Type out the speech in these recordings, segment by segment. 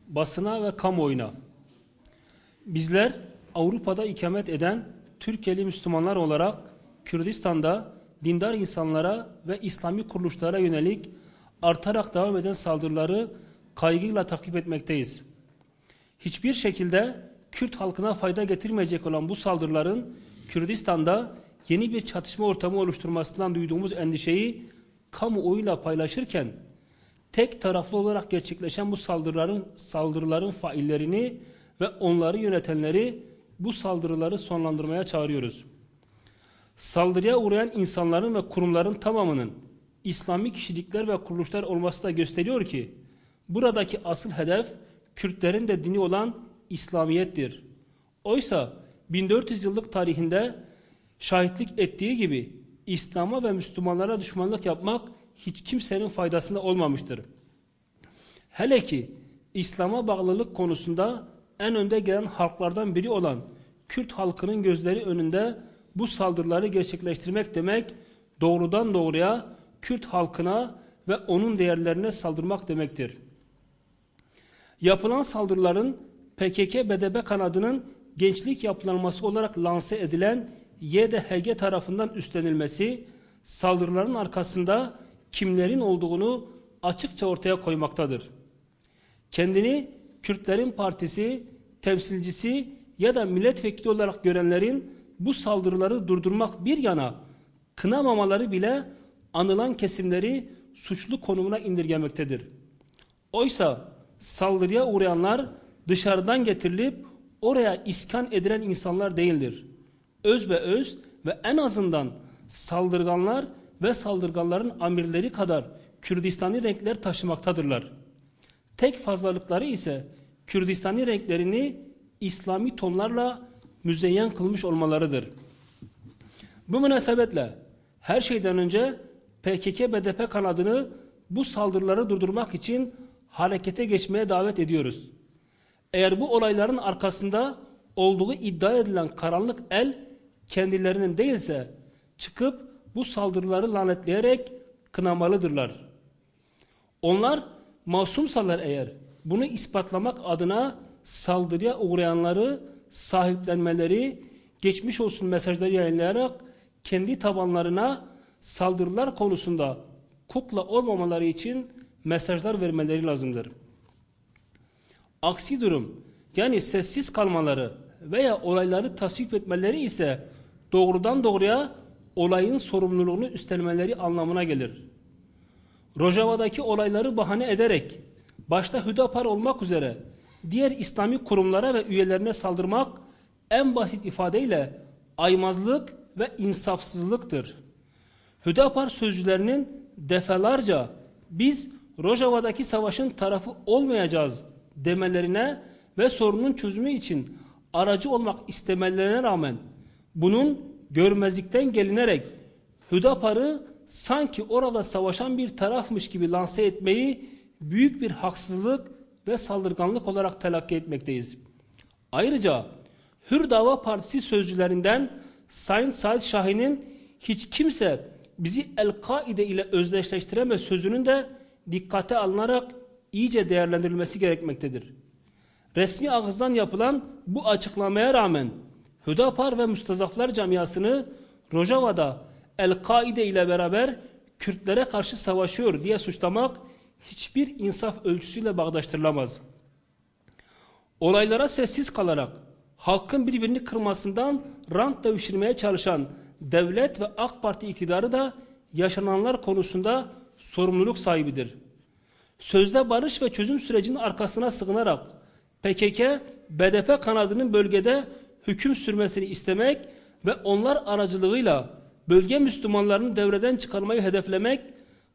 basına ve kamuoyuna. Bizler Avrupa'da ikamet eden Türkiye'li Müslümanlar olarak Kürdistan'da dindar insanlara ve İslami kuruluşlara yönelik artarak devam eden saldırıları kaygıyla takip etmekteyiz. Hiçbir şekilde Kürt halkına fayda getirmeyecek olan bu saldırıların Kürdistan'da yeni bir çatışma ortamı oluşturmasından duyduğumuz endişeyi kamuoyuyla paylaşırken tek taraflı olarak gerçekleşen bu saldırıların faillerini ve onları yönetenleri bu saldırıları sonlandırmaya çağırıyoruz. Saldırıya uğrayan insanların ve kurumların tamamının İslami kişilikler ve kuruluşlar olması da gösteriyor ki buradaki asıl hedef Kürtlerin de dini olan İslamiyettir. Oysa 1400 yıllık tarihinde şahitlik ettiği gibi İslam'a ve Müslümanlara düşmanlık yapmak hiç kimsenin faydasında olmamıştır. Hele ki İslam'a bağlılık konusunda en önde gelen halklardan biri olan Kürt halkının gözleri önünde bu saldırıları gerçekleştirmek demek doğrudan doğruya Kürt halkına ve onun değerlerine saldırmak demektir. Yapılan saldırıların PKK-BDP kanadının gençlik yapılanması olarak lanse edilen YDHG tarafından üstlenilmesi saldırıların arkasında kimlerin olduğunu açıkça ortaya koymaktadır. Kendini Kürtlerin partisi, temsilcisi ya da milletvekili olarak görenlerin bu saldırıları durdurmak bir yana kınamamaları bile anılan kesimleri suçlu konumuna indirgemektedir. Oysa saldırıya uğrayanlar dışarıdan getirilip oraya iskan edilen insanlar değildir. Özbeöz ve en azından saldırganlar ve saldırganların amirleri kadar Kürdistani renkler taşımaktadırlar. Tek fazlalıkları ise Kürdistani renklerini İslami tonlarla müzeyyen kılmış olmalarıdır. Bu münasebetle her şeyden önce PKK-BDP kanadını bu saldırıları durdurmak için harekete geçmeye davet ediyoruz. Eğer bu olayların arkasında olduğu iddia edilen karanlık el kendilerinin değilse çıkıp bu saldırıları lanetleyerek kınamalıdırlar. Onlar masumsalar eğer bunu ispatlamak adına saldırıya uğrayanları sahiplenmeleri, geçmiş olsun mesajları yayınlayarak kendi tabanlarına saldırılar konusunda kukla olmamaları için mesajlar vermeleri lazımdır. Aksi durum yani sessiz kalmaları veya olayları tasvip etmeleri ise doğrudan doğruya olayın sorumluluğunu üstlenmeleri anlamına gelir. Rojava'daki olayları bahane ederek başta Hüdapar olmak üzere diğer İslami kurumlara ve üyelerine saldırmak en basit ifadeyle aymazlık ve insafsızlıktır. Hüdapar sözcülerinin defalarca biz Rojava'daki savaşın tarafı olmayacağız demelerine ve sorunun çözümü için aracı olmak istemelerine rağmen bunun görmezlikten gelinerek Hüdapar'ı sanki orada savaşan bir tarafmış gibi lanse etmeyi büyük bir haksızlık ve saldırganlık olarak telakki etmekteyiz. Ayrıca Hür Dava Partisi sözcülerinden Sayın Said Şahin'in hiç kimse bizi El-Kaide ile özdeşleştiremez sözünün de dikkate alınarak iyice değerlendirilmesi gerekmektedir. Resmi ağızdan yapılan bu açıklamaya rağmen Hüdapar ve Müstazaflar camiasını Rojava'da El-Kaide ile beraber Kürtlere karşı savaşıyor diye suçlamak hiçbir insaf ölçüsüyle bağdaştırılamaz. Olaylara sessiz kalarak halkın birbirini kırmasından rant devşirmeye çalışan devlet ve AK Parti iktidarı da yaşananlar konusunda sorumluluk sahibidir. Sözde barış ve çözüm sürecinin arkasına sığınarak PKK-BDP kanadının bölgede hüküm sürmesini istemek ve onlar aracılığıyla bölge Müslümanlarını devreden çıkarmayı hedeflemek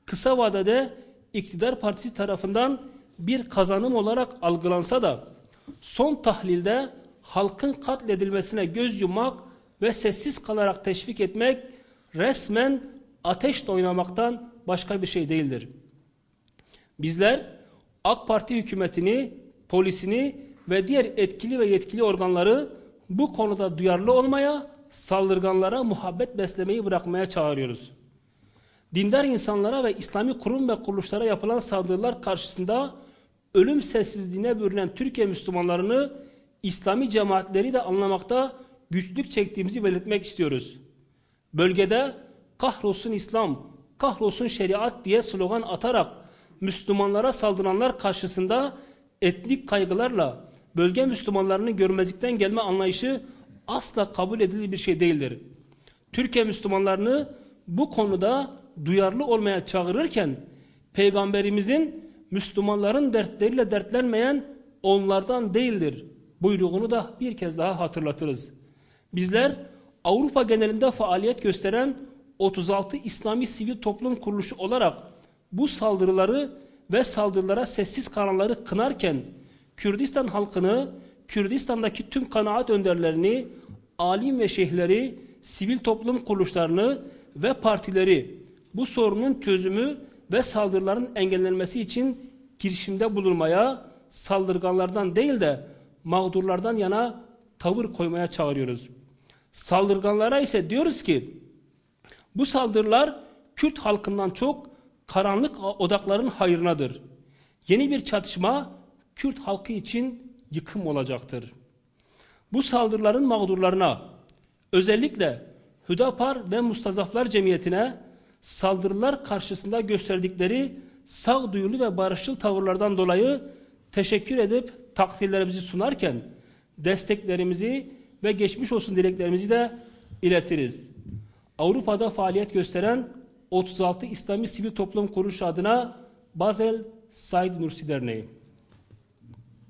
kısa vadede iktidar partisi tarafından bir kazanım olarak algılansa da son tahlilde halkın katledilmesine göz yummak ve sessiz kalarak teşvik etmek resmen ateşle oynamaktan başka bir şey değildir. Bizler AK Parti hükümetini, polisini ve diğer etkili ve yetkili organları bu konuda duyarlı olmaya, saldırganlara muhabbet beslemeyi bırakmaya çağırıyoruz. Dindar insanlara ve İslami kurum ve kuruluşlara yapılan saldırılar karşısında ölüm sessizliğine bürünen Türkiye Müslümanlarını, İslami cemaatleri de anlamakta güçlük çektiğimizi belirtmek istiyoruz. Bölgede kahrolsun İslam, kahrolsun şeriat diye slogan atarak Müslümanlara saldıranlar karşısında etnik kaygılarla bölge Müslümanlarını görmezlikten gelme anlayışı asla kabul edilir bir şey değildir. Türkiye Müslümanlarını bu konuda duyarlı olmaya çağırırken Peygamberimizin Müslümanların dertleriyle dertlenmeyen onlardan değildir buyruğunu da bir kez daha hatırlatırız. Bizler Avrupa genelinde faaliyet gösteren 36 İslami sivil toplum kuruluşu olarak bu saldırıları ve saldırılara sessiz kalanları kınarken Kürdistan halkını, Kürdistan'daki tüm kanaat önderlerini, alim ve şeyhleri, sivil toplum kuruluşlarını ve partileri bu sorunun çözümü ve saldırıların engellenmesi için girişimde bulunmaya, saldırganlardan değil de mağdurlardan yana tavır koymaya çağırıyoruz. Saldırganlara ise diyoruz ki bu saldırılar Kürt halkından çok karanlık odakların hayrınadır. Yeni bir çatışma Kürt halkı için yıkım olacaktır. Bu saldırıların mağdurlarına, özellikle Hüdapar ve Mustazaflar Cemiyeti'ne saldırılar karşısında gösterdikleri sağduyulu ve barışçıl tavırlardan dolayı teşekkür edip takdirlerimizi sunarken desteklerimizi ve geçmiş olsun dileklerimizi de iletiriz. Avrupa'da faaliyet gösteren 36 İslami Sivil Toplum Kuruluşu adına Basel Said Nursi Derneği.